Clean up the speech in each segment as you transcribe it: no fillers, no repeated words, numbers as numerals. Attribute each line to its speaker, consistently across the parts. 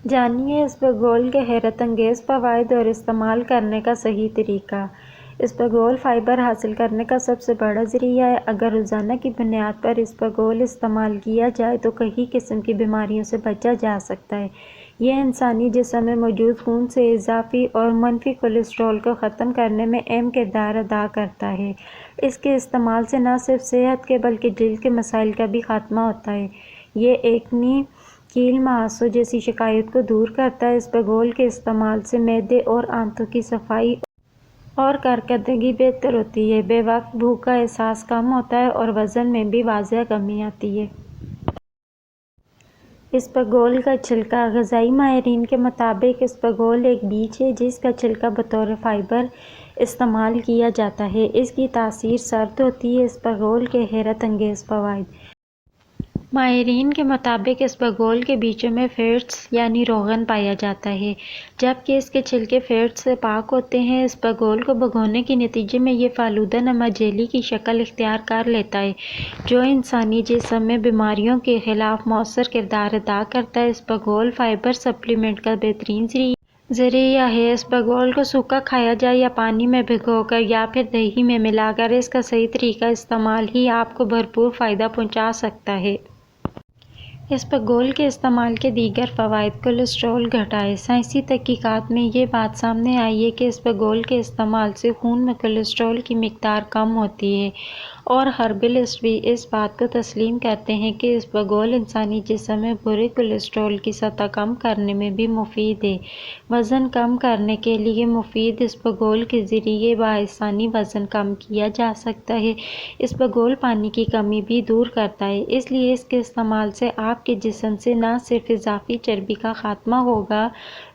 Speaker 1: جانیے اسپغول کے حیرت انگیز فوائد اور استعمال کرنے کا صحیح طریقہ۔ اسپغول فائبر حاصل کرنے کا سب سے بڑا ذریعہ ہے۔ اگر روزانہ کی بنیاد پر اسپغول استعمال کیا جائے تو کئی قسم کی بیماریوں سے بچا جا سکتا ہے۔ یہ انسانی جسم میں موجود خون سے اضافی اور منفی کولیسٹرول کو ختم کرنے میں اہم کردار ادا کرتا ہے۔ اس کے استعمال سے نہ صرف صحت کے بلکہ جلد کے مسائل کا بھی خاتمہ ہوتا ہے۔ یہ ایکنی، کیل، مہاسوں جیسی شکایات کو دور کرتا ہے۔ اسپغول کے استعمال سے معدے اور آنتوں کی صفائی اور کارکردگی بہتر ہوتی ہے۔ بے وقت بھوک کا احساس کم ہوتا ہے اور وزن میں بھی واضح کمی آتی ہے۔ اسپغول کا چھلکا۔ غذائی ماہرین کے مطابق اسپغول ایک بیج ہے جس کا چھلکا بطور فائبر استعمال کیا جاتا ہے۔ اس کی تاثیر سرد ہوتی ہے۔ اسپغول کے حیرت انگیز فوائد۔ ماہرین کے مطابق اسپغول کے بیجوں میں فیٹس یعنی روغن پایا جاتا ہے جبکہ اس کے چھلکے فیٹس سے پاک ہوتے ہیں۔ اسپغول کو بھگونے کے نتیجے میں یہ فالودہ نما جیلی کی شکل اختیار کر لیتا ہے جو انسانی جسم میں بیماریوں کے خلاف مؤثر کردار ادا کرتا ہے۔ اسپغول فائبر سپلیمنٹ کا بہترین ذریعہ ہے۔ اسپغول کو سوکھا کھایا جائے یا پانی میں بھگو کر یا پھر دہی میں ملا کر، اس کا صحیح طریقہ استعمال ہی آپ کو بھرپور فائدہ پہنچا سکتا ہے۔ اسپغول کے استعمال کے دیگر فوائد۔ کولیسٹرول گھٹائے۔ سائنسی تحقیقات میں یہ بات سامنے آئی ہے کہ اسپغول کے استعمال سے خون میں کولیسٹرول کی مقدار کم ہوتی ہے اور ہربلسٹ بھی اس بات کو تسلیم کرتے ہیں کہ اسپغول انسانی جسم میں برے کولیسٹرول کی سطح کم کرنے میں بھی مفید ہے۔ وزن کم کرنے کے لیے مفید۔ اسپغول کے ذریعے بآسانی وزن کم کیا جا سکتا ہے۔ اسپغول پانی کی کمی بھی دور کرتا ہے، اس لیے اس کے استعمال سے آپ کے جسم سے نہ صرف اضافی چربی کا خاتمہ ہوگا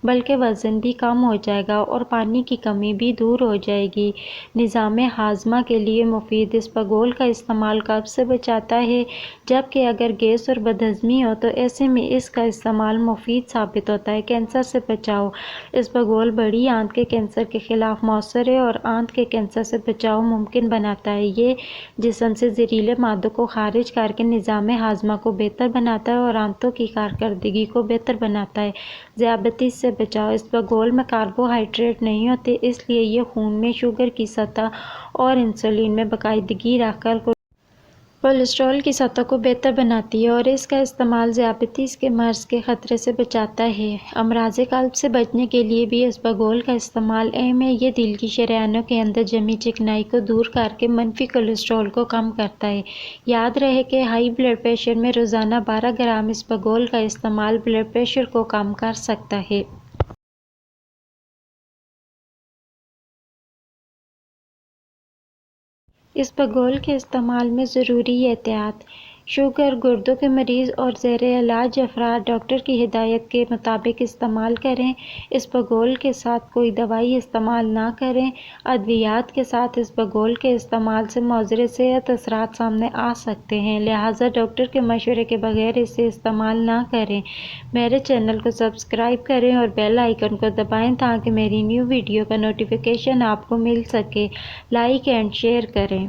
Speaker 1: بلکہ وزن بھی کم ہو جائے گا اور پانی کی کمی بھی دور ہو جائے گی۔ نظام ہاضمہ کے لیے مفید۔ اسپغول کا استعمال قبض سے بچاتا ہے جبکہ اگر گیس اور بدہضمی ہو تو ایسے میں اس کا استعمال مفید ثابت ہوتا ہے۔ کینسر سے بچاؤ۔ اسپغول بڑی آنت کے کینسر کے خلاف مؤثر ہے اور آنت کے کینسر سے بچاؤ ممکن بناتا ہے۔ یہ جسم سے زہریلے مادوں کو خارج کر کے نظام ہاضمہ کو بہتر بناتا ہے اور آنتوں کی کارکردگی کو بہتر بناتا ہے۔ ذیابیطس سے بچاؤ۔ اسپغول میں کاربوہائیڈریٹ نہیں ہوتے، اس لیے یہ خون میں شوگر کی سطح اور انسولین میں باقاعدگی رکھ کر کولیسٹرول کی سطح کو بہتر بناتی ہے اور اس کا استعمال ذیابیطس کے مرض کے خطرے سے بچاتا ہے۔ امراض قلب سے بچنے کے لیے بھی اسپغول کا استعمال اہم ہے۔ یہ دل کی شریانوں کے اندر جمی چکنائی کو دور کر کے منفی کولیسٹرول کو کم کرتا ہے۔ یاد رہے کہ ہائی بلڈ پریشر میں روزانہ 12 گرام اسپغول کا استعمال بلڈ پریشر کو کم کر سکتا ہے۔ اسپغول کے استعمال میں ضروری احتیاط۔ شوگر، گردوں کے مریض اور زیر علاج افراد ڈاکٹر کی ہدایت کے مطابق استعمال کریں۔ اسپغول کے ساتھ کوئی دوائی استعمال نہ کریں۔ ادویات کے ساتھ اسپغول کے استعمال سے مضر صحت اثرات سامنے آ سکتے ہیں، لہٰذا ڈاکٹر کے مشورے کے بغیر اسے استعمال نہ کریں۔ میرے چینل کو سبسکرائب کریں اور بیل آئیکن کو دبائیں تاکہ میری نیو ویڈیو کا نوٹیفیکیشن آپ کو مل سکے۔ لائک اینڈ شیئر کریں۔